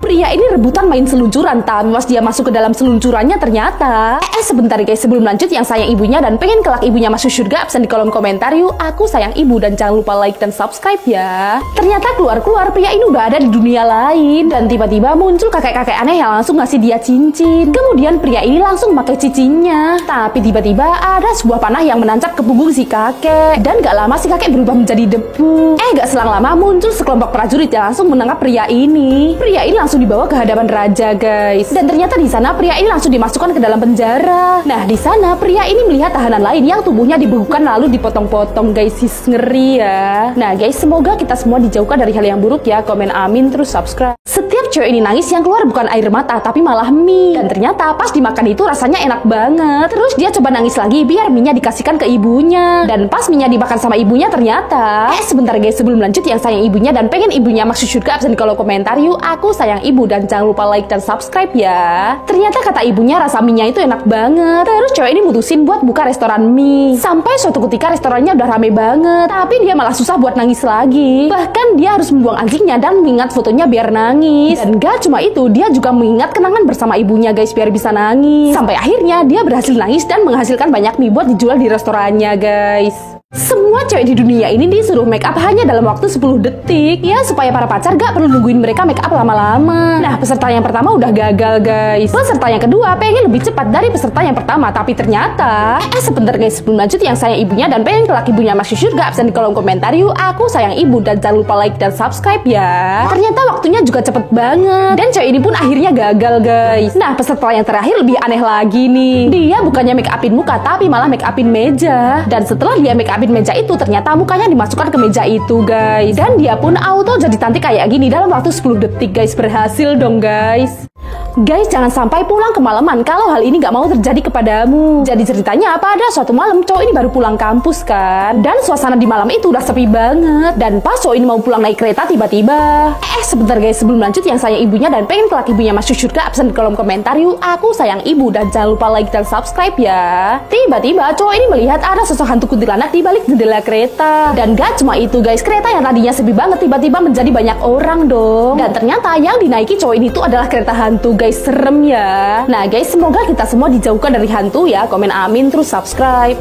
Pria ini rebutan main seluncuran, tapi pas dia masuk ke dalam seluncurannya ternyata sebentar guys, sebelum lanjut, yang sayang ibunya dan pengen kelak ibunya masuk surga, absen di kolom komentar yuk, aku sayang ibu, dan jangan lupa like dan subscribe ya. Ternyata keluar-keluar pria ini udah ada di dunia lain, dan tiba-tiba muncul kakek-kakek aneh yang langsung ngasih dia cincin. Kemudian pria ini langsung pakai cincinnya, tapi tiba-tiba ada sebuah panah yang menancap ke punggung si kakek, dan gak lama si kakek berubah menjadi debu. Gak selang lama muncul sekelompok prajurit yang langsung menangkap pria ini. Pria ini langsung dibawa ke hadapan raja guys, dan ternyata di sana pria ini langsung dimasukkan ke dalam penjara. Nah, di sana pria ini melihat tahanan lain yang tubuhnya dibekukan lalu dipotong-potong guys, ngeri ya. Nah guys, semoga kita semua dijauhkan dari hal yang buruk ya. Komen amin, terus subscribe. Setiap cewek ini nangis yang keluar bukan air mata tapi malah mie, dan ternyata pas dimakan itu rasanya enak banget. Terus dia coba nangis lagi biar mie-nya dikasihkan ke ibunya, dan pas mie-nya dimakan sama ibunya ternyata sebentar guys, sebelum lanjut, yang sayang ibunya dan pengen ibunya masuk surga, absen di kolom komentar yuk, aku sayang ibu, dan jangan lupa like dan subscribe ya. Ternyata kata ibunya rasa mie-nya itu enak banget. Terus cewek ini mutusin buat buka restoran mie. Sampai suatu ketika restorannya udah rame banget, tapi dia malah susah buat nangis lagi. Bahkan dia harus membuang anjingnya dan mengingat fotonya biar nangis. Dan gak cuma itu, dia juga mengingat kenangan bersama ibunya guys biar bisa nangis. Sampai akhirnya dia berhasil nangis dan menghasilkan banyak mie buat dijual di restorannya guys. Semua cewek di dunia ini disuruh make up hanya dalam waktu 10 detik ya, supaya para pacar gak perlu nungguin mereka make up lama-lama. Nah, peserta yang pertama udah gagal guys. Peserta yang kedua pengen lebih cepat dari peserta yang pertama, tapi ternyata sebentar guys, sebelum lanjut, yang sayang ibunya dan pengen kelak ibunya masuk surga, absen di kolom komentar yuk, aku sayang ibu, dan jangan lupa like dan subscribe ya. Ternyata waktunya juga cepet banget, dan cewek ini pun akhirnya gagal guys. Nah, peserta yang terakhir lebih aneh lagi nih. Dia bukannya make upin muka tapi malah make upin meja, dan setelah dia make upin meja itu ternyata mukanya dimasukkan ke meja itu guys, dan dia pun auto jadi cantik kayak gini dalam waktu 10 detik guys. Berhasil dong guys. Guys, jangan sampai pulang kemalaman kalau hal ini gak mau terjadi kepadamu. Jadi ceritanya pada suatu malam cowok ini baru pulang kampus kan, dan suasana di malam itu udah sepi banget. Dan pas cowok ini mau pulang naik kereta, tiba-tiba sebentar guys, sebelum lanjut, yang sayang ibunya dan pengen kelak ibunya masuk surga, absen di kolom komentar yuk, aku sayang ibu, dan jangan lupa like dan subscribe ya. Tiba-tiba cowok ini melihat ada sosok hantu kuntilanak di balik jendela kereta. Dan gak cuma itu guys, kereta yang tadinya sepi banget tiba-tiba menjadi banyak orang dong. Dan ternyata yang dinaiki cowok ini tuh adalah kereta hantu guys. Serem ya. Nah guys, semoga kita semua dijauhkan dari hantu ya. Komen amin, terus subscribe.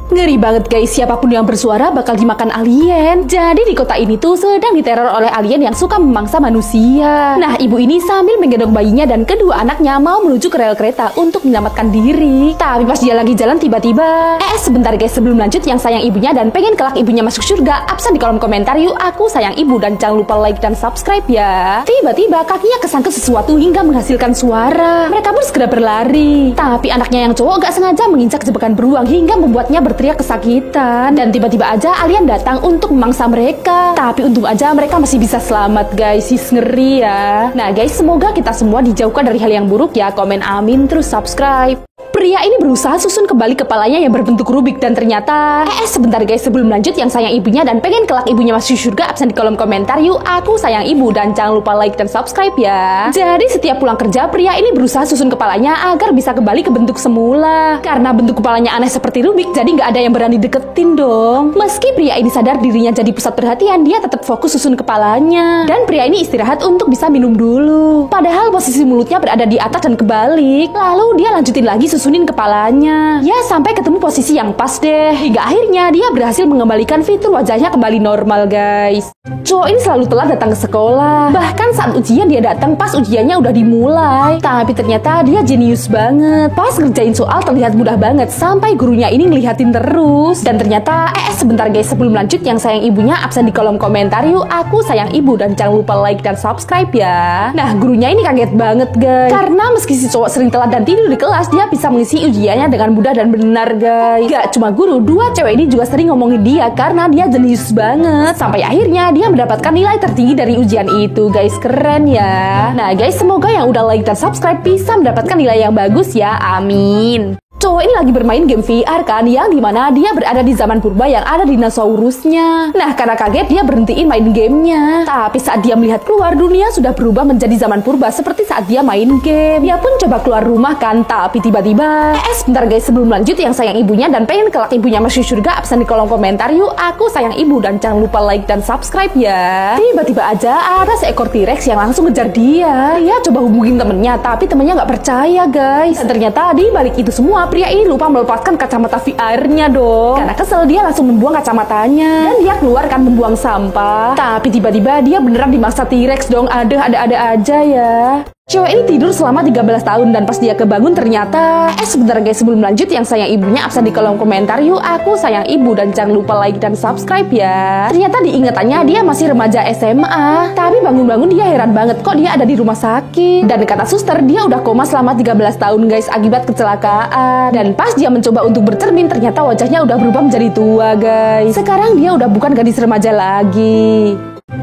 Ngeri banget guys, siapapun yang bersuara bakal dimakan alien. Jadi di kota ini tuh sedang diteror oleh alien yang suka memangsa manusia. Nah, ibu ini sambil menggendong bayinya dan kedua anaknya mau menuju ke rel kereta untuk menyelamatkan diri. Tapi pas dia lagi jalan tiba-tiba sebentar guys, sebelum lanjut, yang sayang ibunya dan pengen kelak ibunya masuk surga, absen di kolom komentar yuk, aku sayang ibu, dan jangan lupa like dan subscribe ya. Tiba-tiba kakinya kesangkut sesuatu hingga menghasilkan suara. Mereka pun segera berlari, tapi anaknya yang cowok gak sengaja menginjak jebakan beruang hingga membuatnya berteriak kesakitan. Dan tiba-tiba aja alien datang untuk memangsa mereka, tapi untung aja mereka masih bisa selamat guys. Ngeri ya. Nah guys, semoga kita semua dijauhkan dari hal yang buruk ya. Komen amin, terus subscribe. Pria ini berusaha susun kembali kepalanya yang berbentuk Rubik, dan ternyata sebentar guys, sebelum lanjut, yang sayang ibunya dan pengen kelak ibunya masuk surga, absen di kolom komentar yuk, aku sayang ibu, dan jangan lupa like dan subscribe ya. Jadi setiap pulang kerja, pria ini berusaha susun kepalanya agar bisa kembali ke bentuk semula. Karena bentuk kepalanya aneh seperti Rubik, jadi nggak ada yang berani deketin dong. Meski pria ini sadar dirinya jadi pusat perhatian, dia tetap fokus susun kepalanya. Dan pria ini istirahat untuk bisa minum dulu. Padahal posisi mulutnya berada di atas dan kebalik. Lalu dia lanjutin lagi susunin kepalanya. Ya, sampai ketemu posisi yang pas deh. Hingga akhirnya dia berhasil mengembalikan fitur wajahnya kembali normal guys. Cowok ini selalu telat datang ke sekolah. Bahkan saat ujian dia datang pas ujiannya udah dimulai. Tapi ternyata dia jenius banget. Pas ngerjain soal terlihat mudah banget, sampai gurunya ini ngeliatin terus. Dan ternyata sebentar guys, sebelum lanjut, yang sayang ibunya absen di kolom komentar yuk, aku sayang ibu, dan jangan lupa like dan subscribe ya. Nah, gurunya ini kaget banget guys, karena meski si cowok sering telat dan tidur di kelas, dia bisa mengisi ujiannya dengan mudah dan benar guys. Gak cuma guru, dua cewek ini juga sering ngomongin dia karena dia jenius banget. Sampai akhirnya dia mendapatkan nilai tertinggi dari ujian itu guys. Keren ya. Nah guys, semoga yang udah like dan subscribe bisa mendapatkan nilai yang bagus ya. Amin. Cowok ini lagi bermain game VR kan, yang dimana dia berada di zaman purba yang ada dinosaurusnya. Nah, karena kaget dia berhentiin main gamenya. Tapi saat dia melihat keluar, dunia sudah berubah menjadi zaman purba seperti saat dia main game. Dia pun coba keluar rumah kan, tapi tiba-tiba sebentar guys, sebelum lanjut, yang sayang ibunya dan pengen kelak ibunya masuk surga, absen di kolom komentar yuk, aku sayang ibu, dan jangan lupa like dan subscribe ya. Tiba-tiba aja ada seekor T-Rex yang langsung ngejar dia. Dia coba hubungin temennya, tapi temennya nggak percaya guys. Dan ternyata di balik itu semua, pria ini lupa melepaskan kacamata VR-nya dong. Karena kesel, dia langsung membuang kacamatanya. Dan dia keluar kan membuang sampah. Tapi tiba-tiba dia beneran dimaksa T-Rex dong. Ada aja ya. Cewek ini tidur selama 13 tahun dan pas dia kebangun ternyata sebentar guys, sebelum lanjut, yang sayang ibunya absen di kolom komentar yuk, aku sayang ibu, dan jangan lupa like dan subscribe ya. Ternyata diingatannya dia masih remaja SMA, tapi bangun-bangun dia heran banget kok dia ada di rumah sakit. Dan kata suster dia udah koma selama 13 tahun guys akibat kecelakaan. Dan pas dia mencoba untuk bercermin, ternyata wajahnya udah berubah menjadi tua guys. Sekarang dia udah bukan gadis remaja lagi.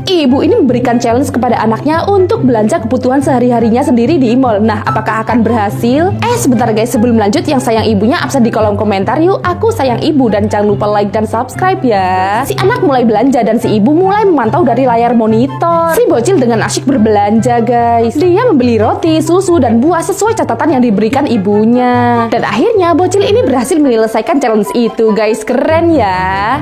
Ibu ini memberikan challenge kepada anaknya untuk belanja kebutuhan sehari-harinya sendiri di mall. Nah, apakah akan berhasil? Sebentar guys, sebelum lanjut, yang sayang ibunya absen di kolom komentar yuk, aku sayang ibu, dan jangan lupa like dan subscribe ya. Si anak mulai belanja dan si ibu mulai memantau dari layar monitor. Si bocil dengan asyik berbelanja guys. Dia membeli roti, susu, dan buah sesuai catatan yang diberikan ibunya. Dan akhirnya bocil ini berhasil menyelesaikan challenge itu guys. Keren ya.